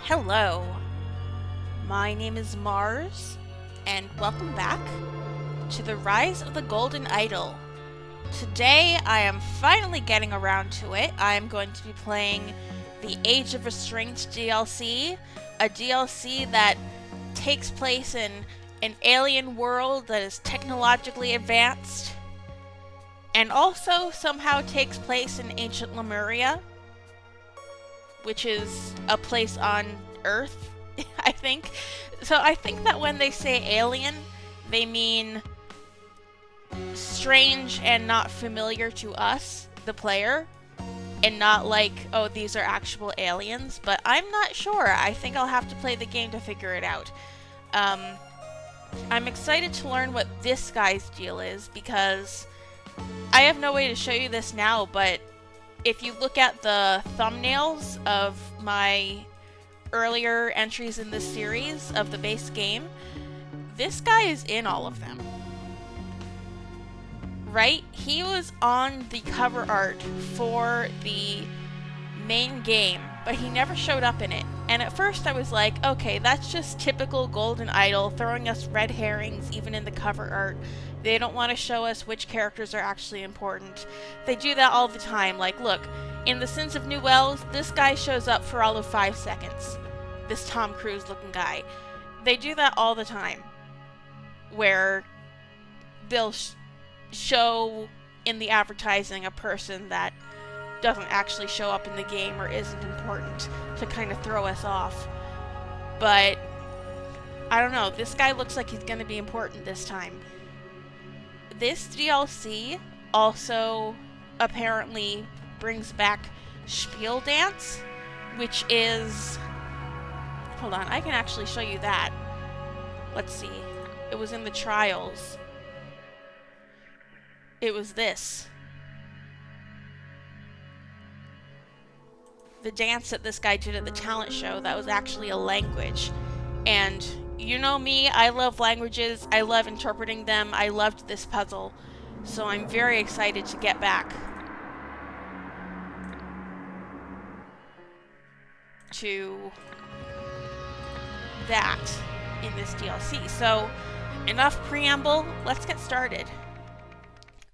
Hello, my name is Mars, and welcome back to the Rise of the Golden Idol. Today, I am finally getting around to it. I am going to be playing the Age of Restraint DLC, a DLC that takes place in an alien world that is technologically advanced, and also somehow takes place in ancient Lemuria, which is a place on Earth, I think. So I think that when they say alien, they mean strange and not familiar to us, the player, and not like, oh, these are actual aliens. But I'm not sure. I think I'll have to play the game to figure it out. I'm excited to learn what this guy's deal is, because I have no way to show you this now, but if you look at the thumbnails of my earlier entries in this series of the base game, this guy is in all of them. Right? He was on the cover art for the main game, but he never showed up in it. And at first I was like, okay, that's just typical Golden Idol, throwing us red herrings even in the cover art. They don't want to show us which characters are actually important. They do that all the time. Like, look, in The Sins of New Wells, this guy shows up for all of 5 seconds. This Tom Cruise looking guy. They do that all the time. Where they'll show in the advertising a person that doesn't actually show up in the game or isn't important to kind of throw us off. But I don't know, this guy looks like he's going to be important this time. This DLC also apparently brings back Spiel Dance, which is... Hold on, I can actually show you that. Let's see. It was in the trials. It was this. The dance that this guy did at the talent show, that was actually a language. And you know me, I love languages, I love interpreting them, I loved this puzzle. So I'm very excited to get back to that in this DLC. So, enough preamble, let's get started.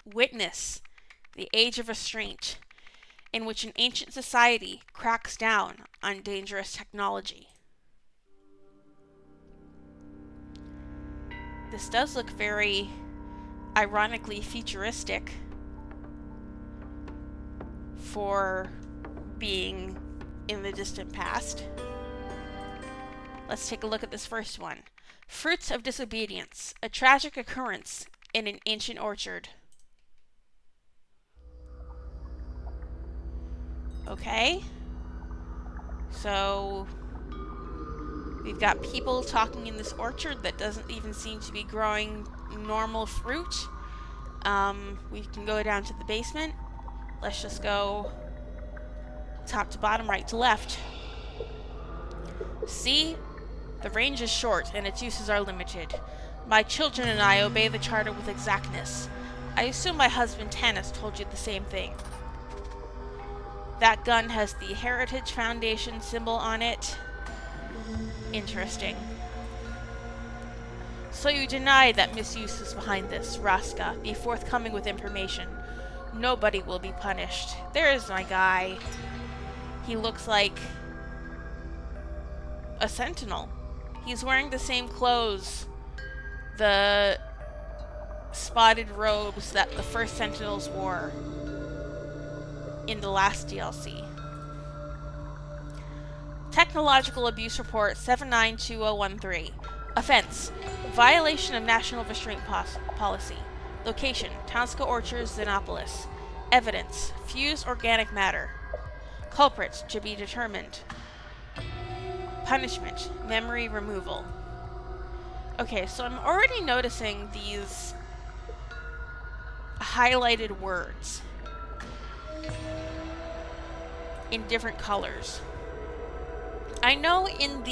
Witness the Age of Restraint, in which an ancient society cracks down on dangerous technology. This does look very ironically futuristic for being in the distant past. Let's take a look at this first one. Fruits of Disobedience, a tragic occurrence in an ancient orchard. Okay. So we've got people talking in this orchard that doesn't even seem to be growing normal fruit. We can go down to the basement. Let's just go top to bottom, right to left. See? The range is short and its uses are limited. My children and I obey the charter with exactness. I assume my husband Tanis told you the same thing. That gun has the Heritage Foundation symbol on it. Interesting. So you deny that misuse is behind this, Raska. Be forthcoming with information. Nobody will be punished. There's my guy. He looks like a sentinel. He's wearing the same clothes, the spotted robes that the first sentinels wore in the last DLC. Technological Abuse Report 792013. Offense: violation of National Restraint Policy. Location: Townska Orchards, Xenopolis. Evidence: fused organic matter. Culprit to be determined. Punishment: memory removal. Okay, so I'm already noticing these highlighted words in different colors. I know in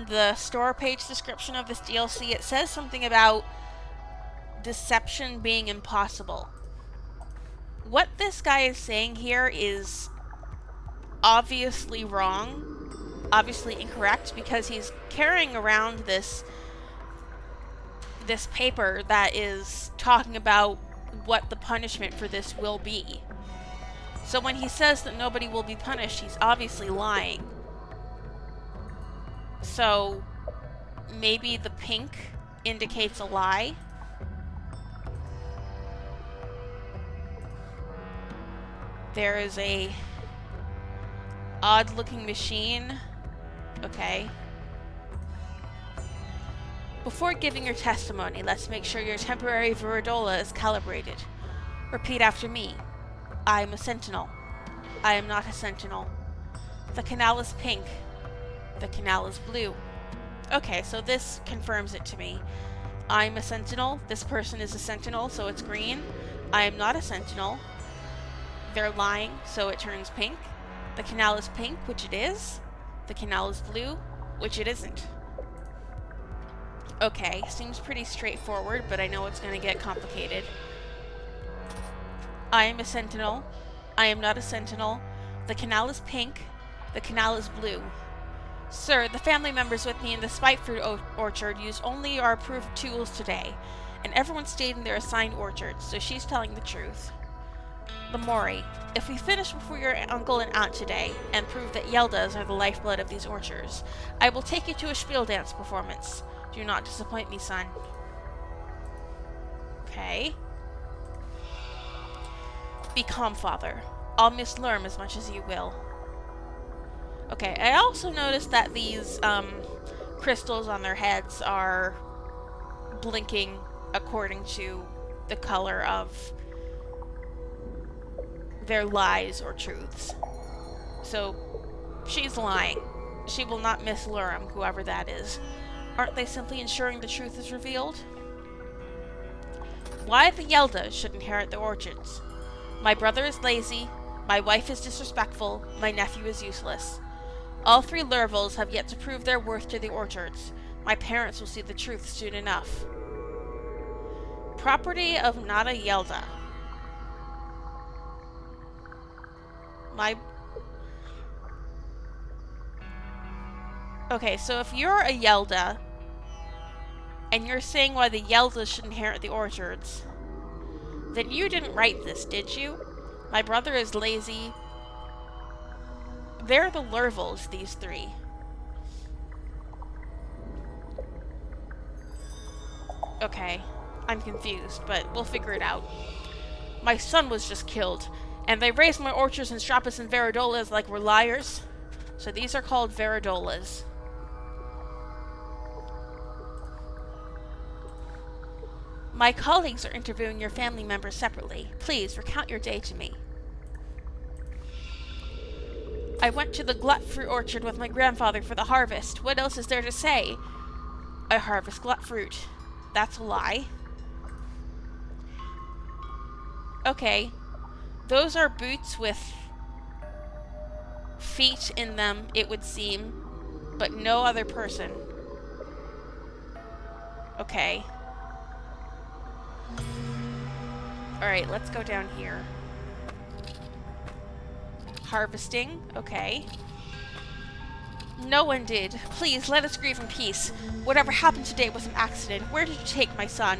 the store page description of this DLC, it says something about deception being impossible. What this guy is saying here is obviously wrong, obviously incorrect, because he's carrying around this paper that is talking about what the punishment for this will be. So when he says that nobody will be punished, he's obviously lying. So maybe the pink indicates a lie. There is a odd-looking machine. Okay. Before giving your testimony, let's make sure your temporary Viridola is calibrated. Repeat after me. I am a sentinel. I am not a sentinel. The canal is pink. The canal is blue. Okay, so this confirms it to me. I'm a sentinel. This person is a sentinel, so it's green. I am not a sentinel. They're lying, so it turns pink. The canal is pink, which it is. The canal is blue, which it isn't. Okay, seems pretty straightforward, but I know it's going to get complicated. I am a sentinel. I am not a sentinel. The canal is pink. The canal is blue. Sir, the family members with me in the spite fruit orchard used only our approved tools today, and everyone stayed in their assigned orchards, so she's telling the truth. Lemuri, if we finish before your uncle and aunt today, and prove that Yeldas are the lifeblood of these orchards, I will take you to a spiel dance performance. Do not disappoint me, son. Okay. Be calm, father. I'll miss Lerm as much as you will. Okay, I also noticed that these crystals on their heads are blinking according to the color of their lies or truths. So, she's lying. She will not miss Lerm, whoever that is. Aren't they simply ensuring the truth is revealed? Why the Yelda should inherit the orchards. My brother is lazy, my wife is disrespectful, my nephew is useless. All three Lurvels have yet to prove their worth to the orchards. My parents will see the truth soon enough. Property of Nada Yelda. Okay, so if you're a Yelda, and you're saying why the Yeldas should inherit the orchards, then you didn't write this, did you? My brother is lazy. They're the Lurvels, these three. Okay, I'm confused, but we'll figure it out. My son was just killed, and they raised my orchards and strap us in Veridolas like we're liars. So these are called Veridolas. My colleagues are interviewing your family members separately. Please, recount your day to me. I went to the glut fruit orchard with my grandfather for the harvest. What else is there to say? I harvest glut fruit. That's a lie. Okay. Those are boots with feet in them, it would seem, but no other person. Okay. Alright, let's go down here. Harvesting, okay. No one did. Please, let us grieve in peace. Whatever happened today was an accident. Where did you take my son?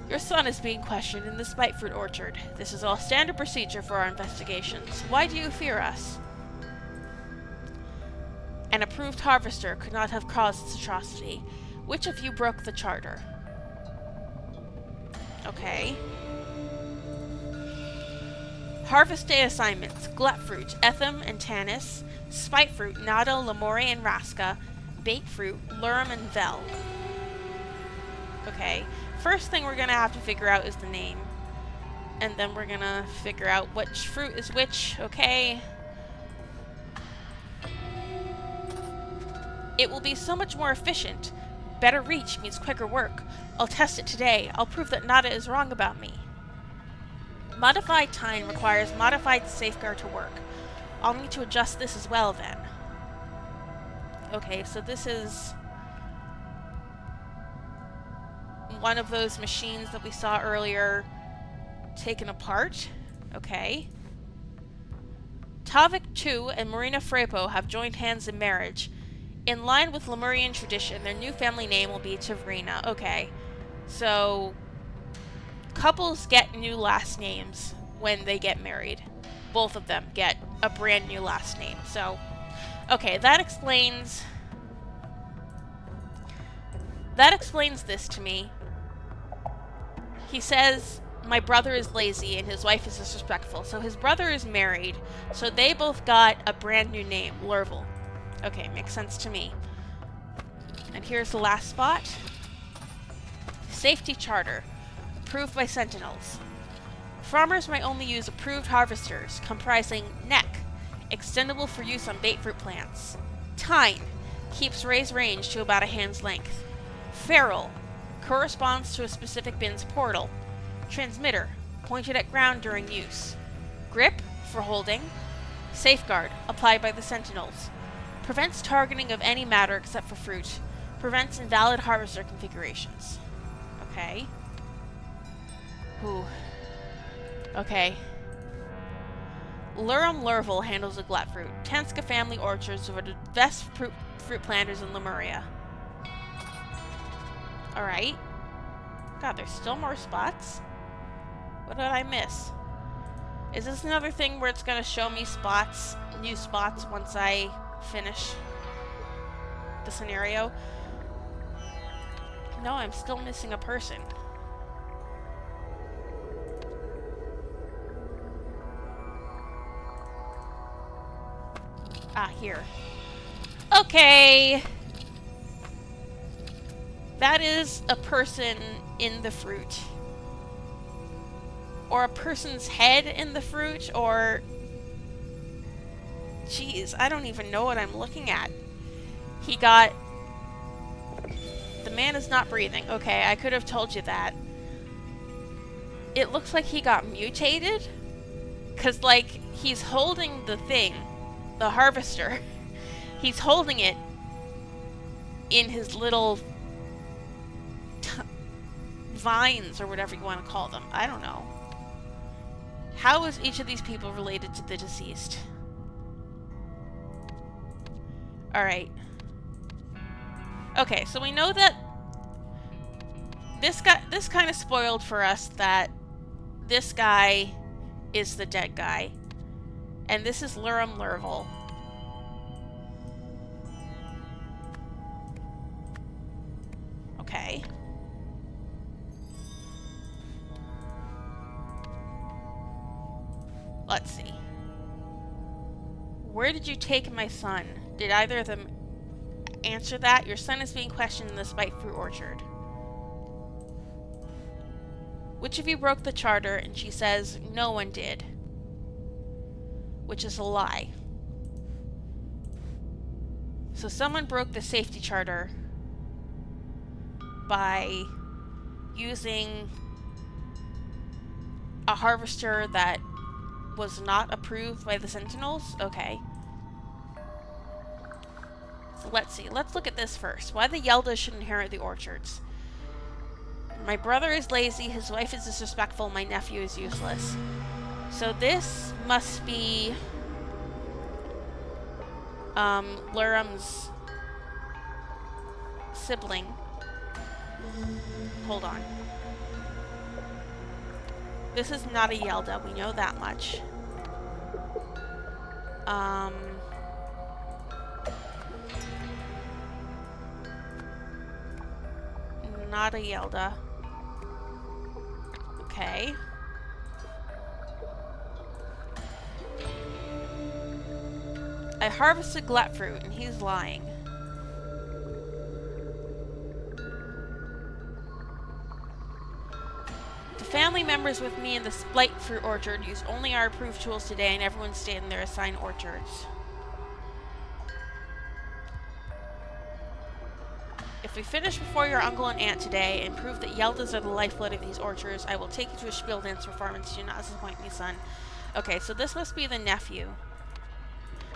Your son is being questioned in the spite fruit orchard. This is all standard procedure for our investigations. Why do you fear us? An approved harvester could not have caused this atrocity. Which of you broke the charter? Okay. Harvest day assignments. Glut fruit, Etham and Tanis. Spite fruit, Nado, Lemuri, and Raska. Bait fruit, Lurm and Vel. Okay. First thing we're gonna have to figure out is the name. And then we're gonna figure out which fruit is which, okay? It will be so much more efficient. Better reach means quicker work. I'll test it today. I'll prove that Nada is wrong about me. Modified time requires modified safeguard to work. I'll need to adjust this as well then. Okay, so this is one of those machines that we saw earlier taken apart. Okay. Tavik II and Marina Frepo have joined hands in marriage. In line with Lemurian tradition, their new family name will be Tavrina. Okay, so couples get new last names when they get married. Both of them get a brand new last name. So, okay, that explains this to me. He says, my brother is lazy and his wife is disrespectful. So his brother is married, so they both got a brand new name, Lurvel. Okay, makes sense to me. And here's the last spot. Safety Charter. Approved by Sentinels. Farmers may only use approved harvesters, comprising neck, extendable for use on bait fruit plants. Tine, keeps raised range to about a hand's length. Feral, corresponds to a specific bin's portal. Transmitter, pointed at ground during use. Grip, for holding. Safeguard, applied by the Sentinels. Prevents targeting of any matter except for fruit. Prevents invalid harvester configurations. Okay. Ooh. Okay. Lurvel handles the glut fruit. Tenska family orchards are the best fruit planters in Lemuria. Alright. God, there's still more spots? What did I miss? Is this another thing where it's gonna show me spots, new spots, once I finish the scenario? No, I'm still missing a person. Ah, here. Okay! That is a person in the fruit. Or a person's head in the fruit, or... Jeez, I don't even know what I'm looking at. He got... The man is not breathing. Okay, I could have told you that. It looks like he got mutated. Because, like, he's holding the thing. The harvester. He's holding it in his little vines, or whatever you want to call them. I don't know. How is each of these people related to the deceased? Alright. Okay, so we know that this kind of spoiled for us that this guy is the dead guy. And this is Lurvel. Okay. Let's see. Where did you take my son? Did either of them answer that? Your son is being questioned in the Spite Fruit Orchard. Which of you broke the charter? And she says, no one did. Which is a lie. So someone broke the safety charter by using a harvester that was not approved by the Sentinels? Okay. So let's see. Let's look at this first. Why the Yeldas should inherit the orchards. My brother is lazy, his wife is disrespectful, my nephew is useless. So this must be Lurum's sibling. Hold on. This is not a Yelda, we know that much. Not a Yelda. Okay. I harvested glut fruit, and he's lying. The family members with me in the Spite Fruit Orchard use only our approved tools today, and everyone stayed in their assigned orchards. If we finish before your uncle and aunt today and prove that Yeldas are the lifeblood of these orchards, I will take you to a spiel dance performance. Do not disappoint me, son. Okay, so this must be the nephew.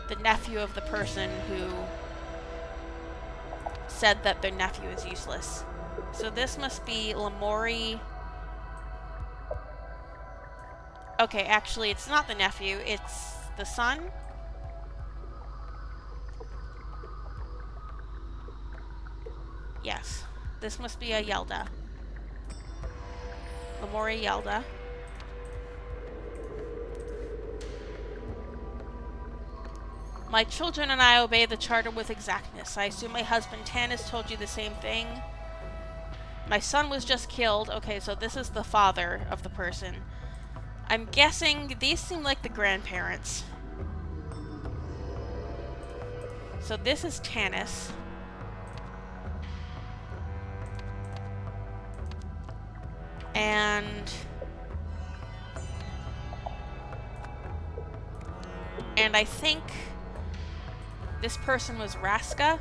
The nephew of the person who said that their nephew is useless. So this must be Lemuri. Okay, actually, it's not the nephew. It's the son. Yes. This must be a Yelda. Lemurian Yelda. My children and I obey the charter with exactness. I assume my husband Tanis told you the same thing. My son was just killed. Okay, so this is the father of the person. I'm guessing these seem like the grandparents. So this is Tanis. And I think this person was Raska.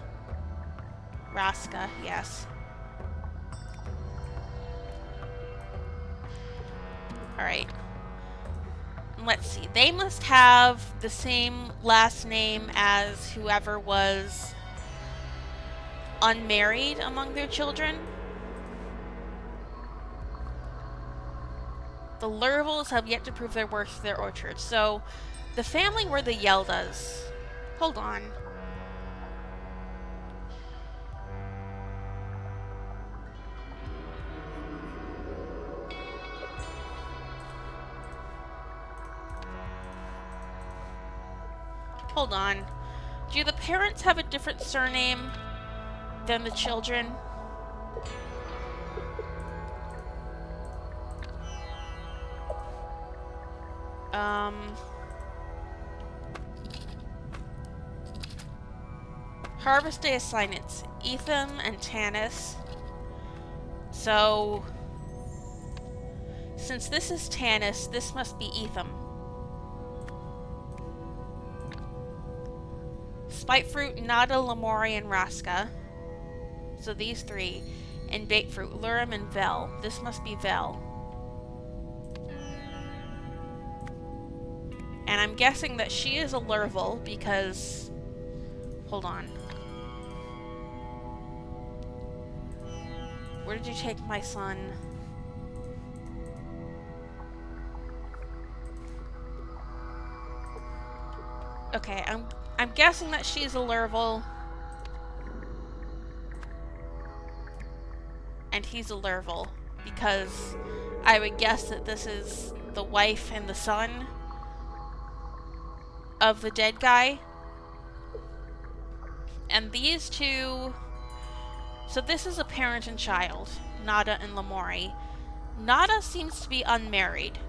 Raska, yes. Alright. Let's see. They must have the same last name as whoever was unmarried among their children. The Lurvels have yet to prove their worth to their orchard. So, the family were the Yeldas. Hold on. Hold on. Do the parents have a different surname than the children? Harvest Day assignments. Etham and Tanis. So, since this is Tanis, this must be Etham. Spitefruit, Nada, Lemurian, Raska. So these three. And Batefruit, Lurim and Vel. This must be Vel. And I'm guessing that she is a Lurvel because... Hold on. Where did you take my son? Okay, I'm guessing that she's a Lurvel. And he's a Lurvel. Because I would guess that this is the wife and the son of the dead guy. And these two... So this is a parent and child, Nada and Lemuri. Nada seems to be unmarried.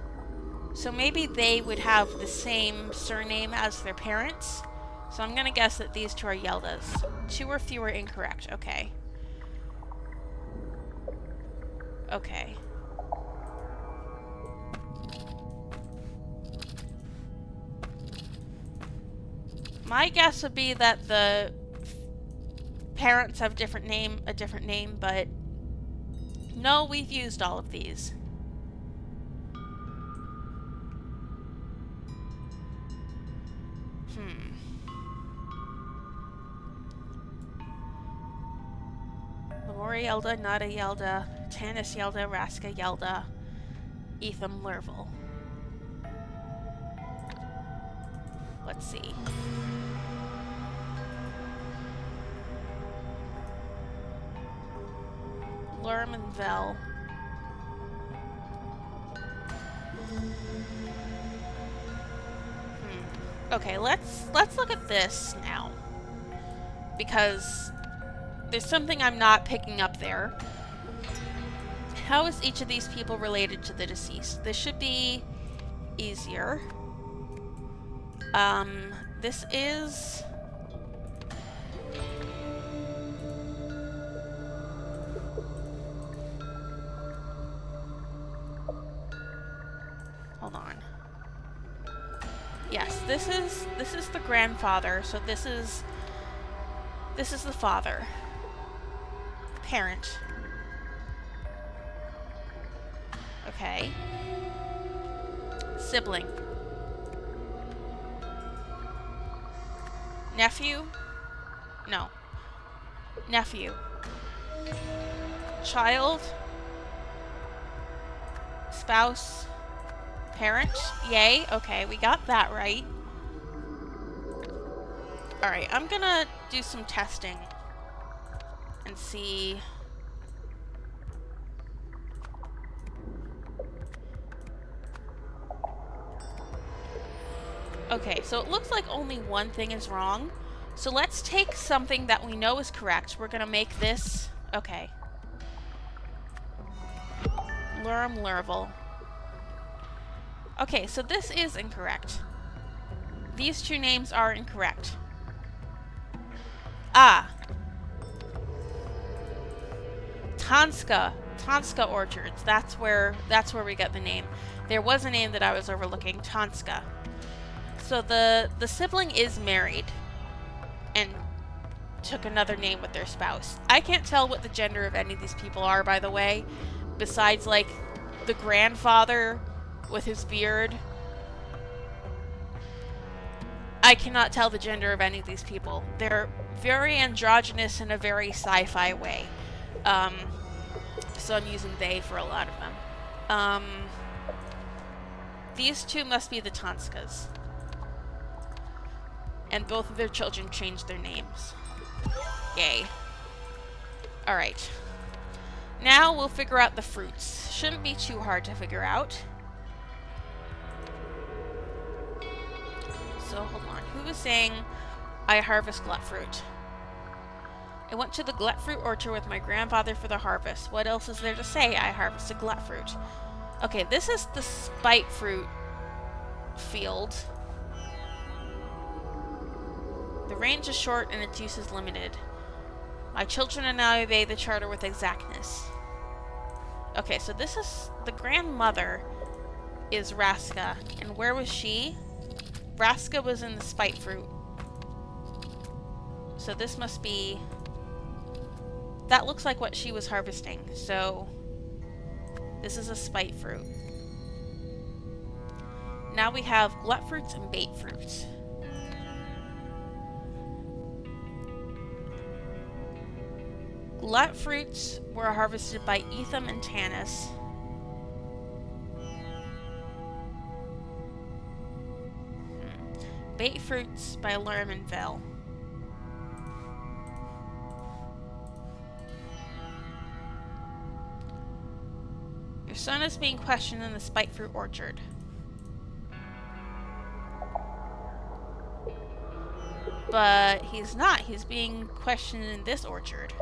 So maybe they would have the same surname as their parents. So I'm gonna guess that these two are Yeldas. 2 or fewer incorrect. Okay. Okay. My guess would be that the parents have a different name, but no, we've used all of these. Lemuri Yelda, Nada Yelda, Tanis Yelda, Raska Yelda, Etham Lurvel. Let's see. Lurim and Vel. Okay, let's look at this now. Because there's something I'm not picking up there. How is each of these people related to the deceased? This should be easier. This is... Hold on. Yes, this is the grandfather, so this is the father. Parent. Okay. Sibling. Nephew? No. Nephew. Child. Spouse. Parent. Yay. Okay, we got that right. Alright, I'm gonna do some testing and see Okay, so it looks like only one thing is wrong. So let's take something that we know is correct. We're gonna make this... Okay. Lurm Lurvel. Okay, so this is incorrect. These two names are incorrect. Ah! Tanska. Tanska Orchards. That's where we got the name. There was a name that I was overlooking. Tanska. So the sibling is married and took another name with their spouse. I can't tell what the gender of any of these people are, by the way, besides like the grandfather with his beard. I cannot tell the gender of any of these people. They're very androgynous in a very sci-fi way. So I'm using they for a lot of them. These two must be the Tanskas. And both of their children changed their names. Yay. Alright. Now we'll figure out the fruits. Shouldn't be too hard to figure out. So, hold on. Who was saying, I harvest glut fruit? I went to the glut fruit orchard with my grandfather for the harvest. What else is there to say? I harvested glut fruit. Okay, this is the spite fruit field. The range is short and its use is limited. My children and I obey the charter with exactness. Okay, so this is... The grandmother is Raska. And where was she? Raska was in the spite fruit. So this must be... That looks like what she was harvesting. So this is a spite fruit. Now we have glut fruits and bait fruits. Glut fruits were harvested by Etham and Tanis. Bait fruits by Lerm and Vel. Your son is being questioned in the spite fruit orchard. But he's not. He's being questioned in this orchard.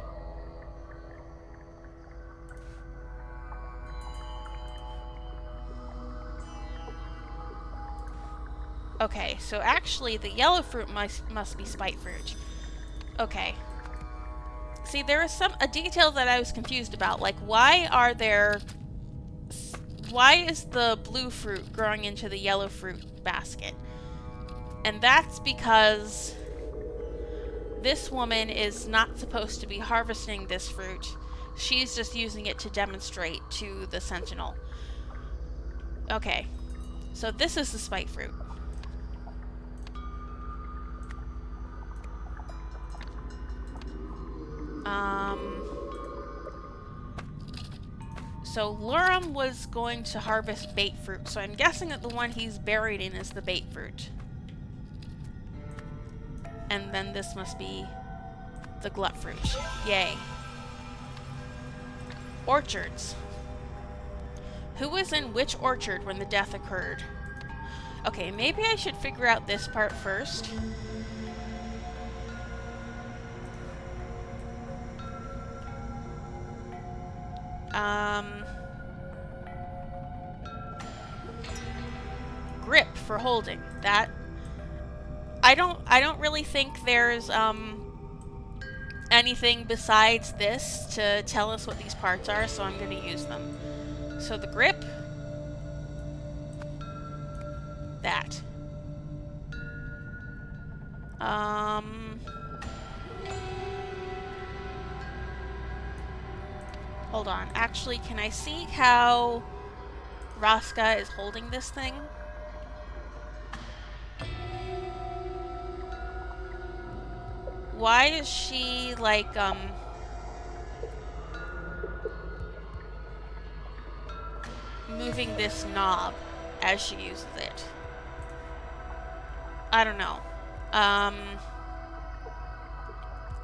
Okay, so actually the yellow fruit must be spite fruit. Okay. See, there is a detail that I was confused about. Like, why is the blue fruit growing into the yellow fruit basket? And that's because this woman is not supposed to be harvesting this fruit. She's just using it to demonstrate to the sentinel. Okay. So this is the spite fruit. So Lurum was going to harvest bait fruit, so I'm guessing that the one he's buried in is the bait fruit. And then this must be the glut fruit. Yay. Orchards. Who was in which orchard when the death occurred? Okay, maybe I should figure out this part first. Grip for holding. That I don't really think there's anything besides this to tell us what these parts are, so I'm going to use them. So the grip, that. Hold on. Actually, can I see how Raska is holding this thing? Why is she, like, moving this knob as she uses it? I don't know.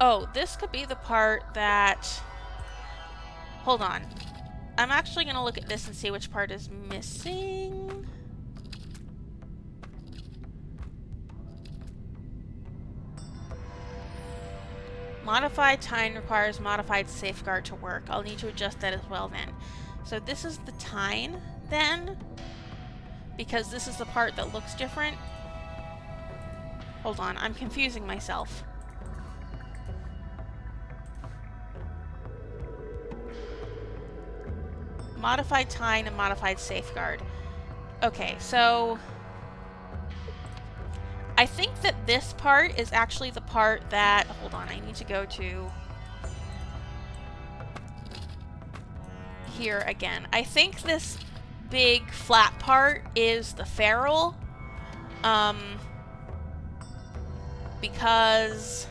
Oh, this could be the part that... Hold on. I'm actually going to look at this and see which part is missing. Modified tine requires modified safeguard to work. I'll need to adjust that as well then. So this is the tine then, because this is the part that looks different. Hold on, I'm confusing myself. Modified tine and modified safeguard. Okay, so I think that this part is actually the part that... Hold on, I need to go to... here again. I think this big flat part is the feral. Because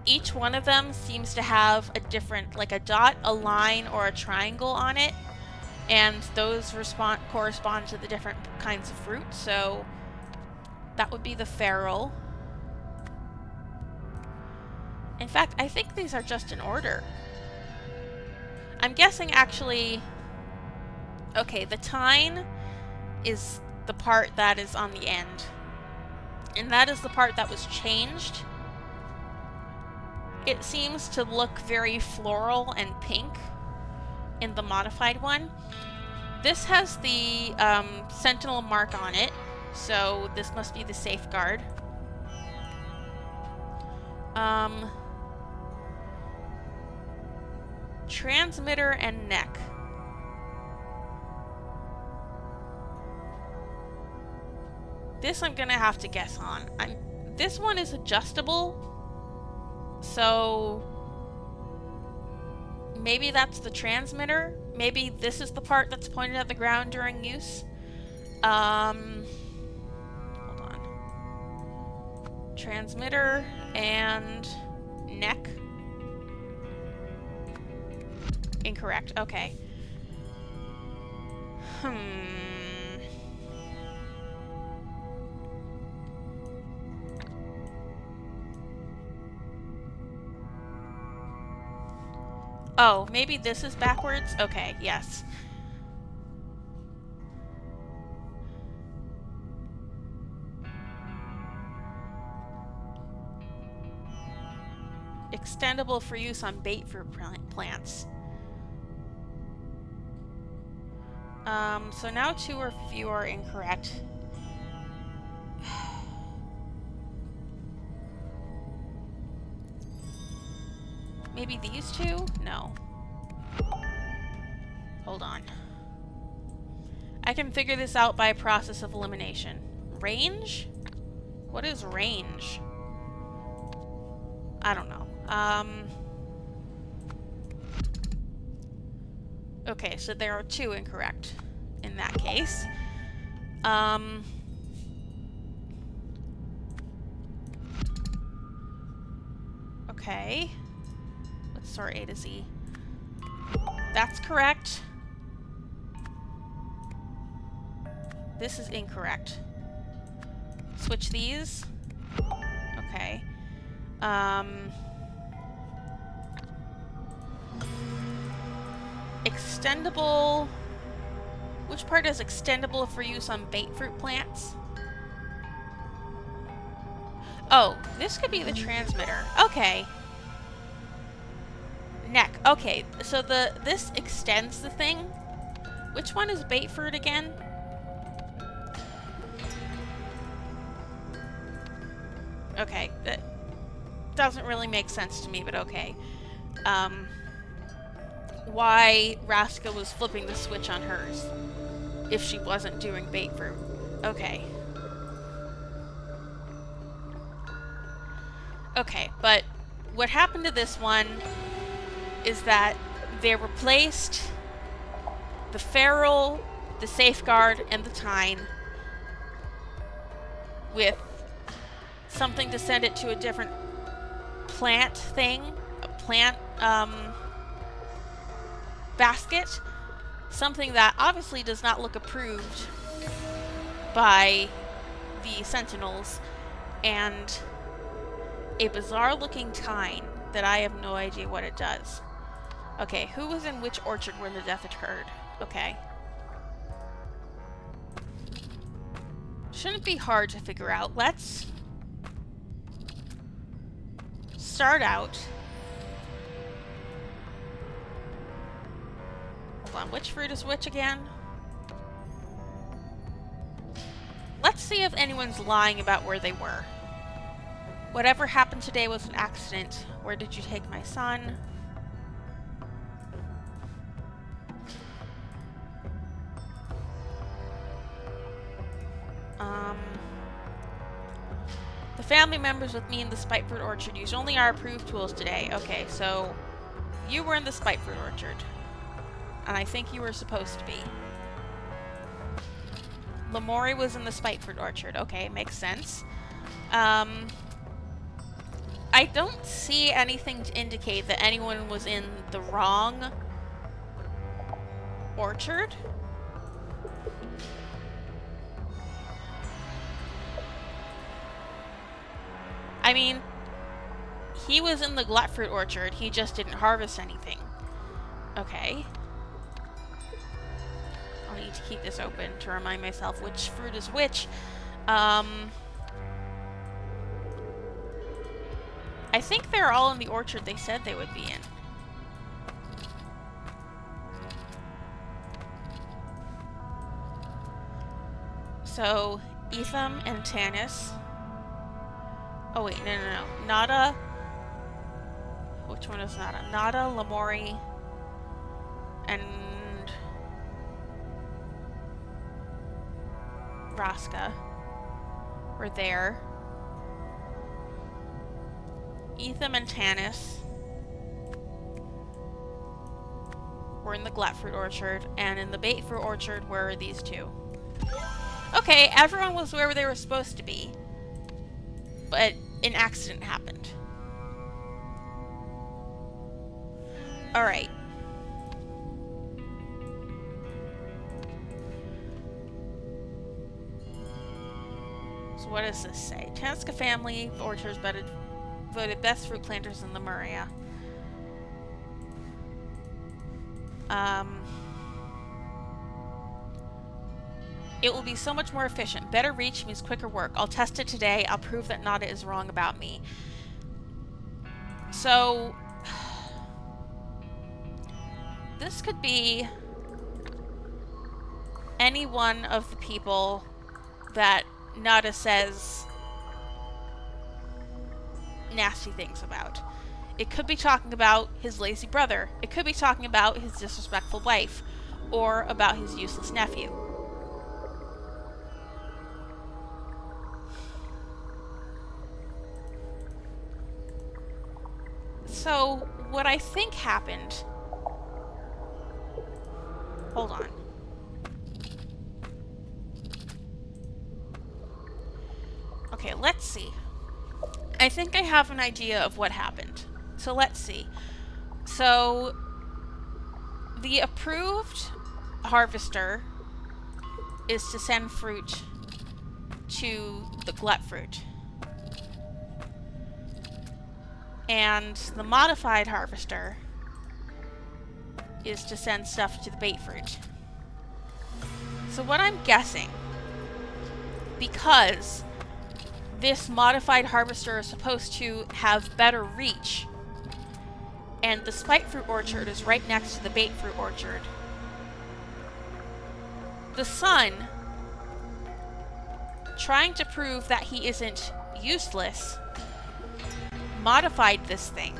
each one of them seems to have a different, like a dot, a line, or a triangle on it. And those correspond to the different kinds of fruit, so that would be the feral. In fact, I think these are just in order. I'm guessing actually... Okay, the tine is the part that is on the end. And that is the part that was changed. It seems to look very floral and pink in the modified one. This has the sentinel mark on it, so this must be the safeguard. Transmitter and neck. This I'm gonna have to guess on. This one is adjustable, so maybe that's the transmitter. Maybe this is the part that's pointed at the ground during use. Hold on. Transmitter and neck. Incorrect. Okay. Oh, maybe this is backwards? Okay, yes. Extendable for use on bait fruit plants. So now 2 or fewer are incorrect. Maybe these two? No. Hold on. I can figure this out by a process of elimination. Range? What is range? I don't know. Okay, so there are 2 incorrect in that case. Okay. Let's sort A to Z. That's correct. This is incorrect. Switch these. Okay. Extendable. Which part is extendable for use on bait fruit plants? Oh, this could be the transmitter. Okay. Neck. Okay, so this extends the thing. Which one is bait fruit again? Okay, that doesn't really make sense to me, but okay. Why Raska was flipping the switch on hers if she wasn't doing bait fruit. Okay. Okay, but what happened to this one is that they replaced the feral, the safeguard, and the tine with something to send it to a different plant thing, a plant basket, something that obviously does not look approved by the Sentinels, and a bizarre looking tine that I have no idea what it does. Okay, who was in which orchard when the death occurred? Okay. Shouldn't be hard to figure out. Let's start out... Hold on, which fruit is which again? Let's see if anyone's lying about where they were. Whatever happened today was an accident. Where did you take my son? The family members with me in the Spitefruit Orchard used only our approved tools today. Okay, so you were in the Spitefruit Orchard. And I think you were supposed to be. Lemurian was in the Spitefruit Orchard. Okay, makes sense. I don't see anything to indicate that anyone was in the wrong orchard. I mean, he was in the Gluttfruit Orchard, he just didn't harvest anything. Okay. I'll need to keep this open to remind myself which fruit is which. I think they're all in the orchard they said they would be in. So, Etham and Tanis. Oh wait, no. Nada. Which one is Nada? Nada, Lemurian, and Raska were there. Etham and Tanis were in the Gluttfruit Orchard, and in the Baitfruit Orchard were these two. Okay, everyone was where they were supposed to be, but an accident happened. Alright. So what does this say? Tanska family orchards voted best fruit planters in Lemuria. It will be so much more efficient. Better reach means quicker work. I'll test it today. I'll prove that Nada is wrong about me. So... this could be any one of the people that Nada says nasty things about. It could be talking about his lazy brother. It could be talking about his disrespectful wife. Or about his useless nephew. So, what I think happened... Hold on. Okay, let's see. I think I have an idea of what happened. So let's see. So, the approved harvester is to send fruit to the Gluttfruit. And the modified harvester is to send stuff to the Baitfruit. So what I'm guessing, because this modified harvester is supposed to have better reach, and the Spitefruit Orchard is right next to the Baitfruit Orchard, the son, trying to prove that he isn't useless, modified this thing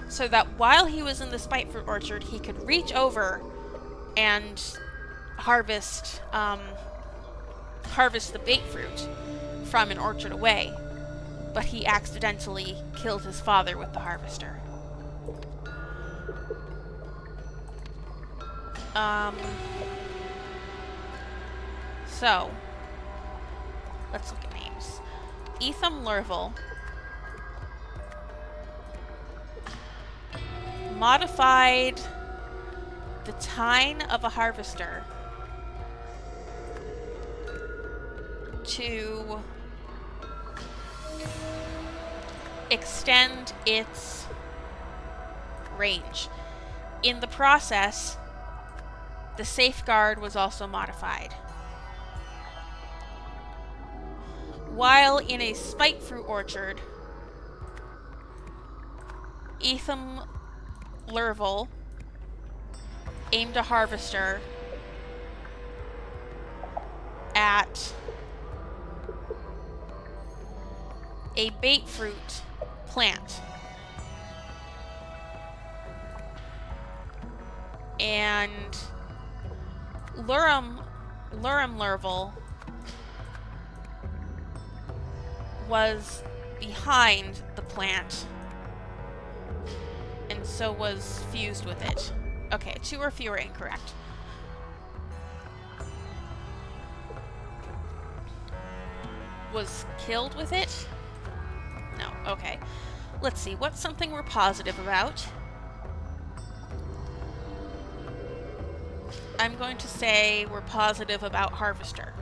so that while he was in the Spitefruit Orchard, he could reach over and harvest the Baitfruit from an orchard away, but he accidentally killed his father with the harvester. So, let's look at names. Etham Lurvel modified the tine of a harvester to extend its range. In the process, the safeguard was also modified. While in a Spitefruit Orchard, Ethan Lerville aimed a harvester at a bait fruit plant. And Lerville was behind the plant, and so was fused with it. Okay, 2 or fewer incorrect. Was killed with it? No, okay. Let's see, what's something we're positive about? I'm going to say we're positive about Harvester.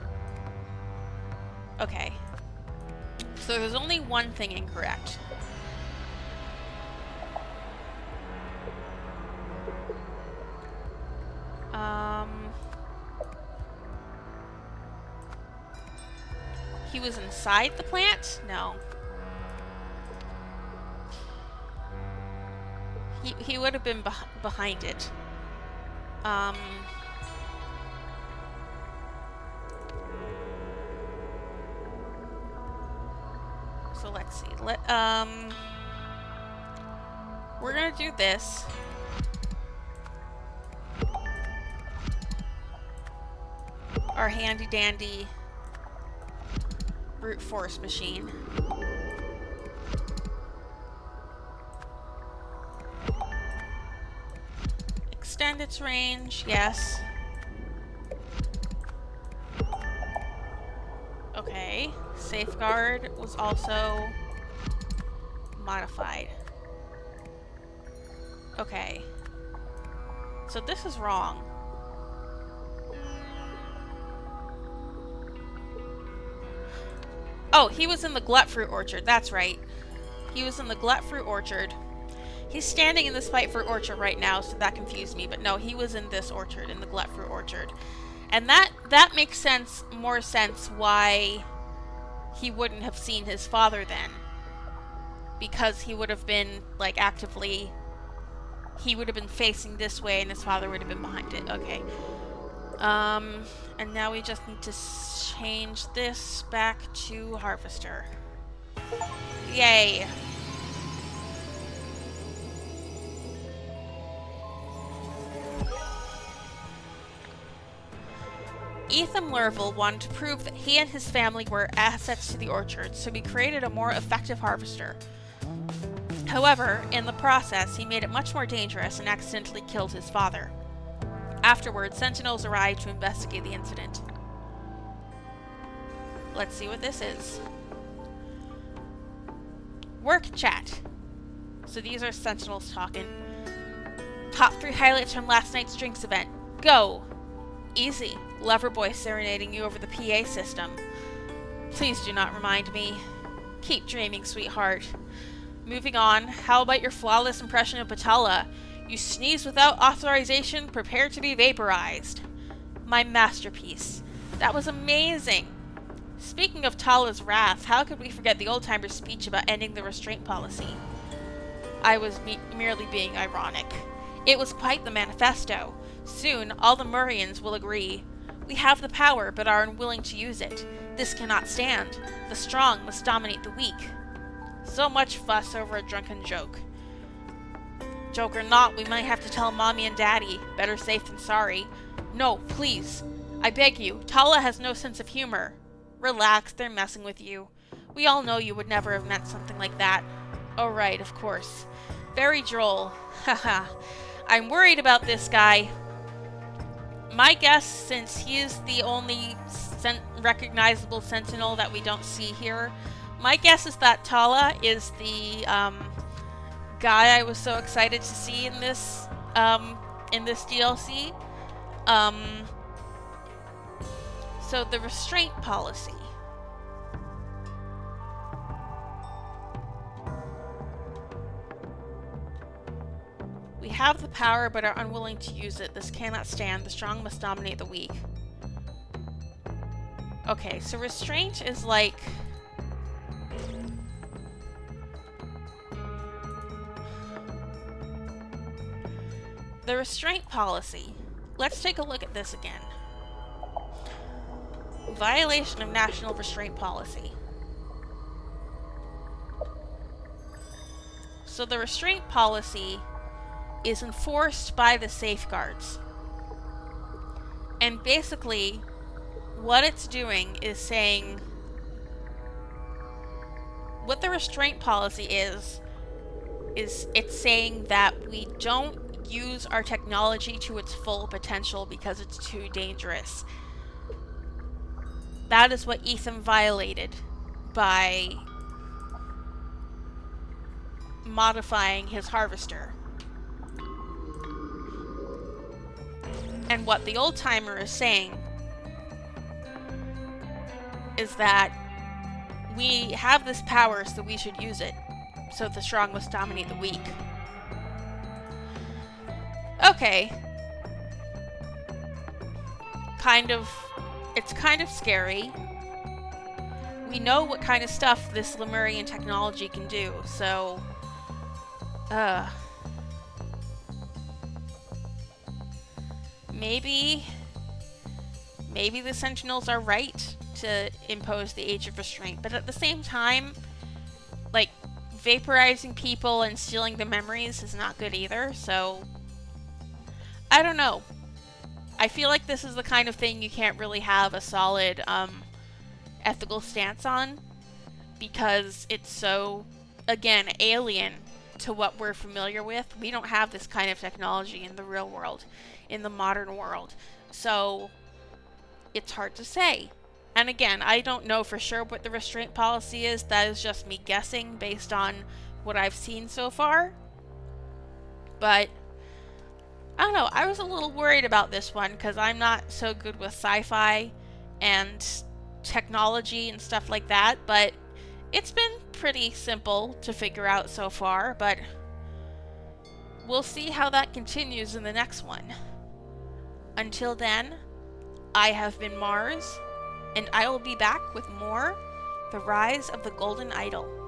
Okay. So there's only one thing incorrect. He was inside the plant? No. He would have been behind it. So let's see. We're gonna do this. Our handy dandy brute force machine. Extend its range, yes. Okay. Safeguard was also modified. Okay. So this is wrong. Oh, he was in the glut fruit orchard. That's right. He was in the glut fruit orchard. He's standing in the spite fruit orchard right now, so that confused me. But no, he was in this orchard, in the glut fruit orchard. And that makes sense, more sense why he wouldn't have seen his father then. Because he would have been, like, actively... He would have been facing this way and his father would have been behind it. Okay. And now we just need to change this back to Harvester. Yay! Ethan Lerville wanted to prove that he and his family were assets to the orchard, so he created a more effective harvester. However, in the process, he made it much more dangerous and accidentally killed his father. Afterwards, Sentinels arrived to investigate the incident. Let's see what this is. Work chat. So these are Sentinels talking. Top 3 highlights from last night's drinks event. Go! Easy. Loverboy serenading you over the PA system. Please do not remind me. Keep dreaming, sweetheart. Moving on, how about your flawless impression of Patala? You sneeze without authorization, prepare to be vaporized. My masterpiece. That was amazing. Speaking of Tala's wrath, how could we forget the old-timer's speech about ending the restraint policy? I was merely being ironic. It was quite the manifesto. Soon, all the Lemurians will agree. We have the power, but are unwilling to use it. This cannot stand. The strong must dominate the weak. So much fuss over a drunken joke. Joke or not, we might have to tell Mommy and Daddy. Better safe than sorry. No, please. I beg you. Tala has no sense of humor. Relax, they're messing with you. We all know you would never have meant something like that. Oh right, of course. Very droll. Haha. I'm worried about this guy. My guess, since he is the only recognizable Sentinel that we don't see here, my guess is that Tala is the guy I was so excited to see in this DLC. So the restraint policy. We have the power but are unwilling to use it. This cannot stand. The strong must dominate the weak. Okay, so restraint is like... The restraint policy. Let's take a look at this again. Violation of national restraint policy. So the restraint policy is enforced by the safeguards. And basically, what it's doing is saying, what the restraint policy is it's saying that we don't use our technology to its full potential because it's too dangerous. That is what Ethan violated by modifying his harvester. And what the old timer is saying is that we have this power, so we should use it, so the strong must dominate the weak. Okay. It's kind of scary. We know what kind of stuff this Lemurian technology can do, so... Maybe the Sentinels are right to impose the Age of Restraint, but at the same time, like, vaporizing people and stealing their memories is not good either, so... I don't know. I feel like this is the kind of thing you can't really have a solid, ethical stance on, because it's so, again, alien to what we're familiar with. We don't have this kind of technology in the real world, in the modern world, so it's hard to say. And again, I don't know for sure what the restraint policy is. That is just me guessing based on what I've seen so far. But I don't know, I was a little worried about this one because I'm not so good with sci-fi and technology and stuff like that, but it's been pretty simple to figure out so far, but we'll see how that continues in the next one. Until then, I have been Mars, and I will be back with more The Rise of the Golden Idol.